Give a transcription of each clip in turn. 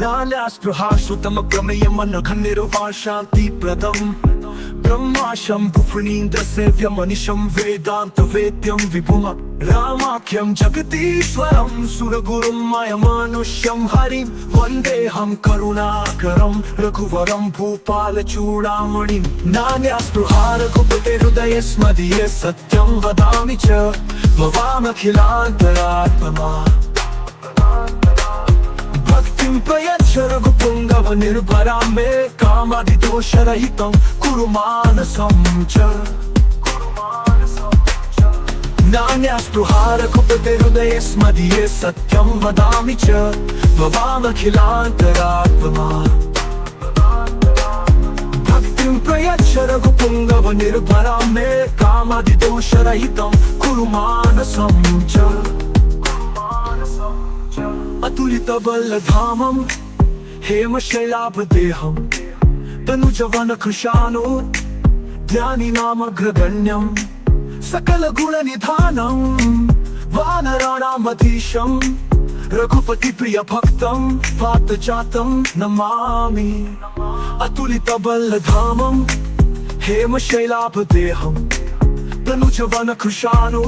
नान्यास्पृहा श्रुतम प्रमेयमनघनिर्वाण शान्तिप्रदम् ब्रह्मा शम्भुफणीन्द्रसेव्यमनिशं वेदान्तवेद्यं विभुम रामाख्यं जगतीश्वरं सुरगुरुं मायमानुष्यं हरिं वन्देऽहं करुणाकरं रघुवरं भूपालचूडामणिं नान्यास्पृहा रघुपते हृदये स्मदीये सत्यं वदामि च भवामखिलान्तरात्मना भक्तिं प्रयच्छ रघुपुङ्गव निर्भरां मे कामादिदोषरहितं कुरु मानसं च नान्यास्पृहा रघुपते हृदये स्मदीये सत्यं वदामि च भवामखिलान्तरात्मना भक्तिं प्रयच्छ रघुपुङ्गव निर्भरां मे कामादिदोषरहितं कुरु मानसं च अतुलितबलधामं हेमशैलाभदेहं तनुजवनकृशानो ध्यानिनामग्रगण्यं सकलगुणनिधानं वानराणामधीशं रघुपतिप्रियभक्तं वातजातं नमामि अतुलितबलधामं हेमशैलाभदेहं तनुजवनकृशानो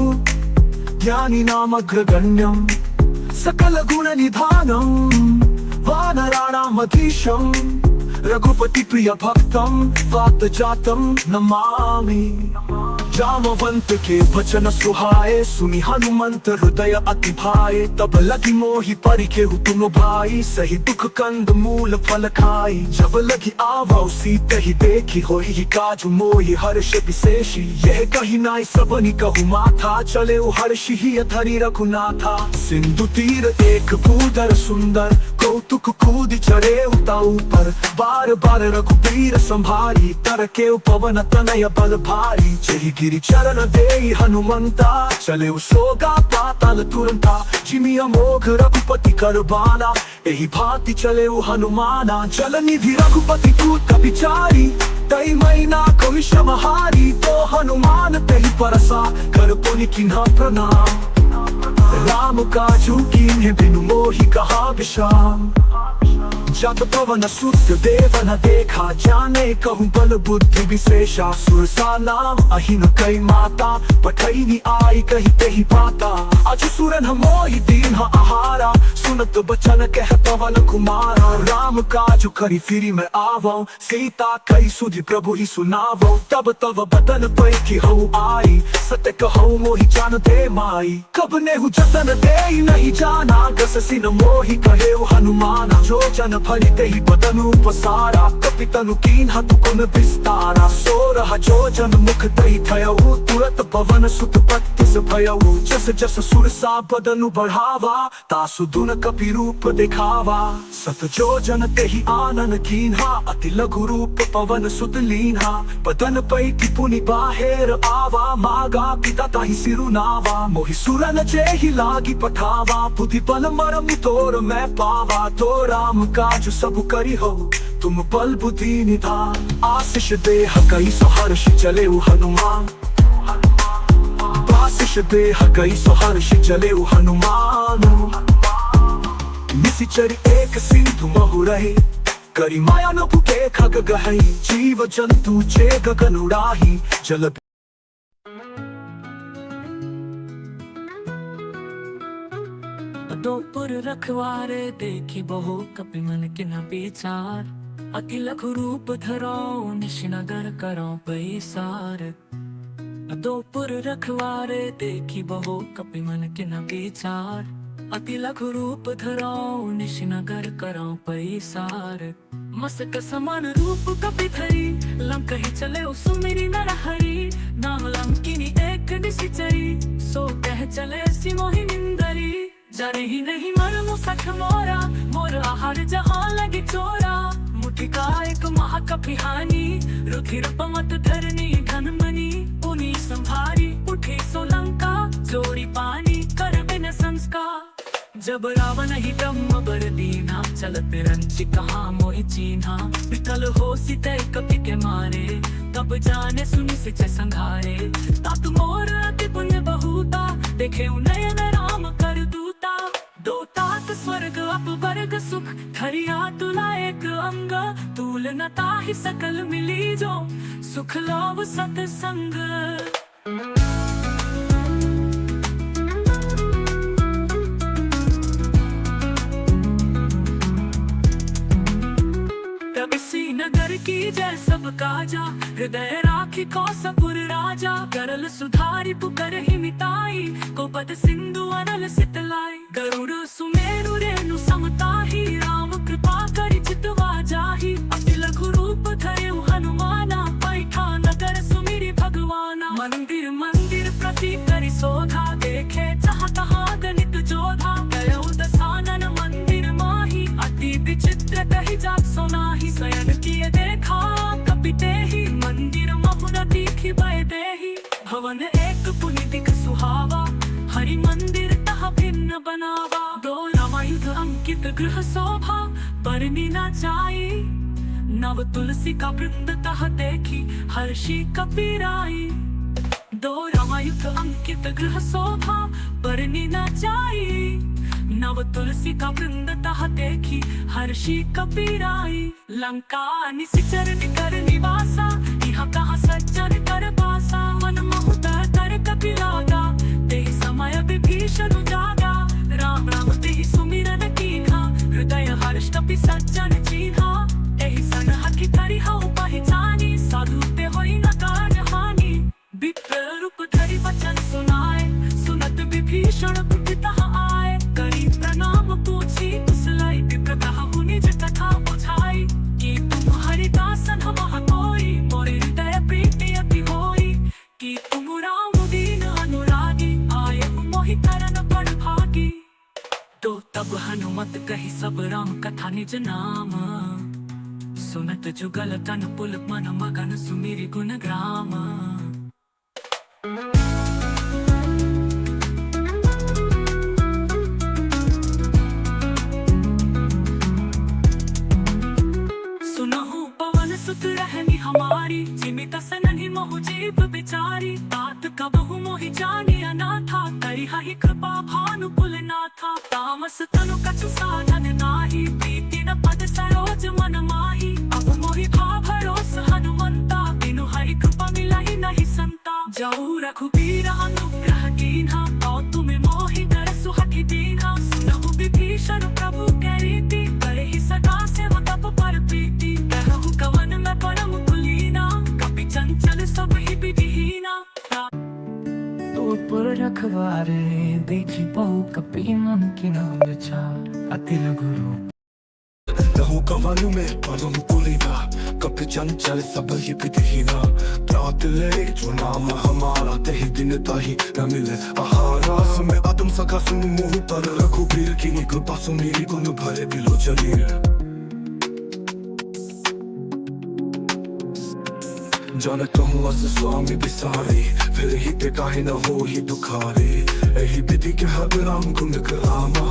ध्यानिनामग्रगण्यं सकलगुणनिधानं वानराणामधीशं रघुपतिप्रियभक्तं वातजातं नमामि जामवंत के वचन सुहाए सुनि हनुमंत हृदय अति भाए तब लगी मोहि परिखेहु तुम भाई सही दुख कंद मूल फल खाई जब लगी आवौ सीते ही देखी होई काजु मोहि हर्ष विशेषी यह कही नाई सबनी कहु माथा चले हर्षि ही धरि रघुनाथा सिंधु तीर एक भूधर सुंदर कौतुक कूद चढ़े उताऊ पर बार बार रघुबीर संभारी तर के पवन तनय बल भारी जही गिरि चरण दे हनुमंता चले सोगा पाताल तुरंता जिमि अमोघ रघुपति करबाना एहि भांति चले हनुमाना जल निधि रघुपति पूत विचारी तई मैना कविशमहारी तो हनुमान तहि परसा कर पुनि किन्हा प्रणाम राम काजू कीन्हे बिनु मोहि कहा विश्राम जत पवन सुत देव न देखा जाने कहूँ बल बुद्धि विशेषा सुरसा नाम अहिन कई माता पठैनी आई कही तेहि पाता अजु सुरन मोहि दीन आहारा सुनत बचन कह पवन कुमारा राम काजु करी फिरी मैं आवौ सीता कई सुधि प्रभु ही सुनावो तब तब बदन पैठी हऊ आई सत्य कहऊ मोहि जान दे माई कब नेहु जतन दे नहीं जाना गस सिन मोहि कहे हनुमाना जो जन फलिते ही बदनु पसारा कपितनु कीन हतु कुन विस्तारा सोरह जो जन मुख तही थयऊ तुरत पवन सुत पत्तिस भयऊ जस जस सुरसा बदनु बढ़ावा तासु दुन कपि रूप दिखावा सत जो जन तेहि आनन कीन्हा अति लघु रूप पवन सुत लीन्हा बदन पैठी पुनि बाहेर आवा मागा पिता ताहि सिरुनावा मोहि सुरन जेहि लागी पठावा बुद्धि बल मरम तोर मैं पावा तो राम काज सब करी हो तुम बल बुद्धि निधान आशीष देह कई सहर्ष चले हनुमान आशीष देह कई सहर्ष चले हनुमान निशिचर एक सिंधु महु रहे करी माया न पुके खग गहई जीव जंतु चे गगन उड़ाही जल दोपुर रखवारे देखी बहु कपि मन के न विचार अति लघु रूप धरो निशनगर करो पैसार दोपुर रखवारे देखी बहु कपि मन के न विचार अति लघु रूप धरो निशनगर करो पैसार मस्तक समान रूप कपि धरी लंक ही चले सुमिरी नर हरि नाम लंकिनी एक निशिचरी सो कह चले सिमोहि निंदरी जाने ही नहीं मरमु सख मोरा मोर आहार जहाँ लगे चोरा मुठिका एक महाकपिहानी रुधिर पमत धरनी धन मनी पुनि संभारी उठे सोलंका जोड़ी पानी कर बिन संस्कार जब रावण ही ब्रह्म बर दीना चलत रंच कहा मोहि चीन्हा विकल हो सितै कपि के मारे तब जाने सुनि सिच संघारे तात मोर अति पुण्य बहुता देखे नयन राम कर दूता दो तात सात स्वर्ग अपवर्ग सुख ठरिया तुला एक अंग तूल नताही सकल मिली जो सुख लाभ सत्संग नगर की जय सब काजा हृदय राखी कौसपुर राजा करल सुधारी पुकर ही मिताई को पद सिंधु अनल सितलाई गरुड़ सुमेरु रेणु समताही राम कृपा करि चितवा जाही अति लघु रूप धरे हनुमाना बैठा नगर सुमिरि भगवाना मंदिर मंदिर प्रति करि शोधा देखे जहाँ तहाँ गणित जोधा गयो दसानन मंदिर माही अति विचित्र कही जात सोनाही शयन किए देखा कपिते ही मंदिर महुन दीखी बय देही भवन एक पुनि दिख सुहावा हरि मंदिर तह भिन्न बनावा दो रामायुध अंकित गृह शोभा बरनी न जाई नव तुलसी का वृंद तह देखी हर्षी कपीराई दो रामायुध अंकित गृह शोभा बरनी न जाई नव तुलसी का वृंद तह देखी हर्षी कपीराई लंका निशिचर निकर निवासा यहाँ कहाँ सज्जन कर बासा मन बहुत कर कपिलागा तेहि समय विभीषण जागा राम राम तेहि सुमिरन कीन्हा हृदय हर्ष कपि सज्जन चीन्हा एहि सन हकी करि हऊ पहचानी साधु ते होई न काज हानि विप्र रूप धरि वचन सुनाए सुनत विभीषण बुद्धि तह आए करी प्रणाम पूछी कुशलाई विप्र कहु निज कथा बुझाई कि तुम हरिदासन हम कोई मोरे हृदय प्रीति अति होई कि तुम राम दीन अनुरागी आए मोहि करन बड़ भागी तो तब हनुमत कही सब राम कथा निज नाम सुनत जुगल तन पुल मन मगन सुमिरि गुण ग्राम सुत रहनी हमारी जिमित सनहि मोहु जीव बिचारी तात कबहु मोहि जानी अनाथा करी हहि कृपा भानु कुल नाथा तामस तनु कछु साधन नाही प्रीति न पद सरोज मन माही अब मोहि भा भरोस हनुमंता बिनु हरि कृपा मिलहि नहीं संता जाऊ रघुबीर अनुग्रह कीन्हा तो तुम मोहि कर सुहति दीन्हा सुनहु विभीषण प्रभु के रीति करे ही सदा सेवा तप पर प्रीति कहु कवन में परम कुलीना कपि चंचल सब ही विधिहीना तोर पर रखवारे देखी बहु कपि मन की न विचार अति लघु रहु कवन में परम कुलीना कपि चंचल सब ही विधिहीना त्रात ले जो नाम हमारा तेहि दिन ताहि न मिले आहारा में आदम सखा सुन मोह पर रघुबीर की कृपा सुमिरि गुण भरे बिलो जलीर जानत हूँ अस स्वामी बिसारी फिर ही ते काहे न हो ही दुखारी एहि विधि के हब राम गुण करामा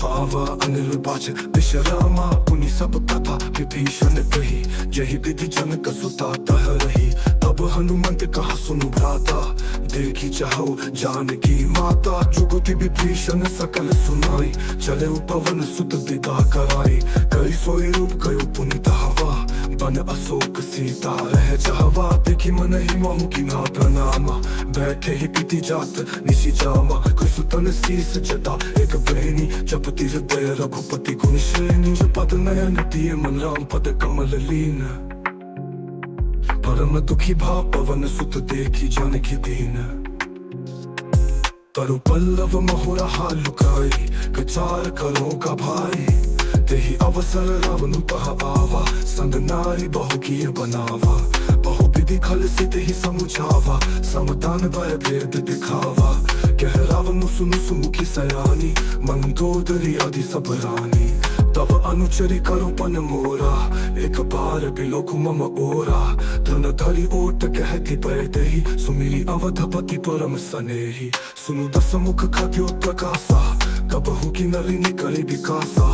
पावा अनिल बाच विश्रामा पुनि सब कथा विभीषण कही जहि विधि जनक सुता तह रही तब हनुमंत कहा सुनु भ्राता देखी चाहो जानकी माता जुगति विभीषण सकल सुनाई चले पवन सुत विदा कराई कई सोई रूप कयो पुनि हवा बन अशोक सीता रह जावा देखी मन ही मोहु की ना प्रणामा बैठे ही पीती जात निशी जामा कुसुतन शीस जटा एक बहनी जपति हृदय रघुपति गुण श्रेणी जपत नयन दिए मन राम पद कमल लीन परम दुखी भाव पवन सुत देखी जानकी दीन तरु पल्लव महुरा हाल लुकाई कचार करो का भाई तेहि अवसर रावण तह आवा संग नारी बहु किए बनावा बहु विधि खल से तेहि समुझावा समदान भय भेद दिखावा कह रावण सुनु सुमुखी सयानी मंदोदरी आदि सब रानी तब अनुचरी करो पन मोरा एक बार बिलोकु मम ओरा धन धरी ओट कहती पैते ही सुमिरी अवधपति परम सनेही सुनु दस मुख खद्यो प्रकाशा कबहु की नलिनी करे विकासा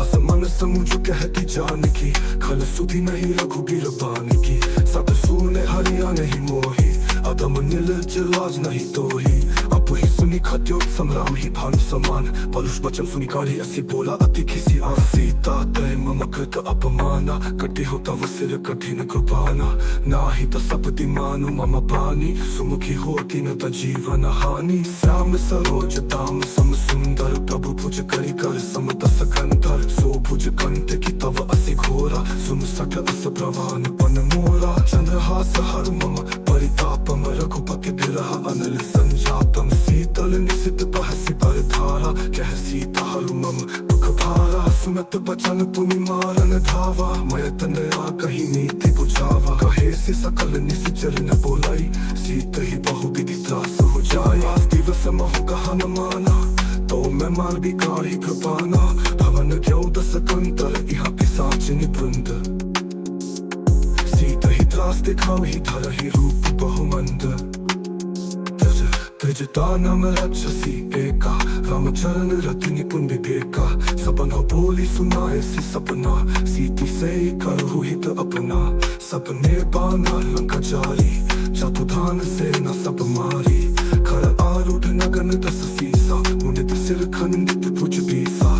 असमन समुझ कहती जानकी खल सुधि नहीं रघुबीर बान की सब सूने हरिया नहीं मोही अदम नील लाज नहीं तोही अब ही सुनी खाद्योत संग्राम ही भानु समान पलुष वचन सुनी काढ़ी असी बोला अति खिसी सीता तय मम कृत अपमाना कटे होता वसिर कठिन कृपाना नाही त सपति मानु मम पानी सुमुखी होती न त जीवन हानि श्याम सरोज ताम सम सुंदर प्रभु भुज करी कर समत सकंदर सो भुज कंठ की तव असी घोरा सुन सक अस प्रवान पन मोरा चंद्रहास हर मम परितापम रघुपति बिरह अनल संजातम शीतल निशित बहसी पर धारा कह सीता हरु मम दुख भारा सुनत बचन पुनि मारन धावा मैं तनया कही नीति बुझावा कहे से सकल निश्चर न बोलाई सीत ही बहु विधि त्रास हो जाए आज दिवस महु कहा न माना तो मैं मार भी काढ़ी कृपाना भवन क्यों दस कंतर यहाँ पिशाच निबृंद सीत ही त्रास दिखाओ ही धर ही रूप बहुमंद त्रिजता नाम राक्षसी एका रामचरण रति निपुण विवेका सपन हो बोली सुनाए सी सपना सीती से करहु हित अपना सपने बाना लंका जारी चतुधान से न सब मारी खर आरूढ़ नगन दस सीसा मुनित सिर खंडित भुज बीसा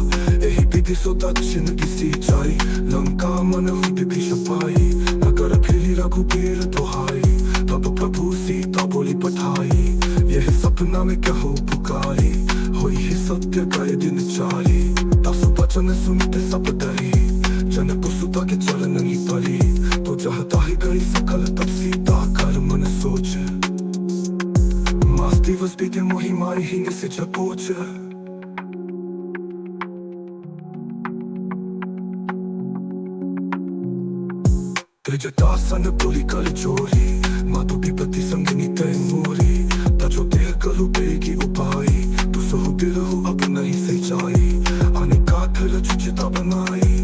एहि विधि सो दक्षिण दिशि जाई लंका मन विभीष पाई नगर फिरी रघुबीर दुहाई तब प्रभु सीता बोली पठाई यह सपना में क्या हो पुकारी हुई ही सत्य गए दिन चारी दस वचन सुनते सब डरी जनक सुता के चरण ही परी तो चाहता ही गई सकल तब सीता कर मन सोच मास दिवस बीते मोहि मारी ही से जपोच त्रिजटासन पुरी कर चोरी मातु विपत्ति संगिनी तय मोरी तजो देह कलु बेगी उपाई तू सहु बिरहु अब नहीं सही जाई आने काथर चुचिता बनाई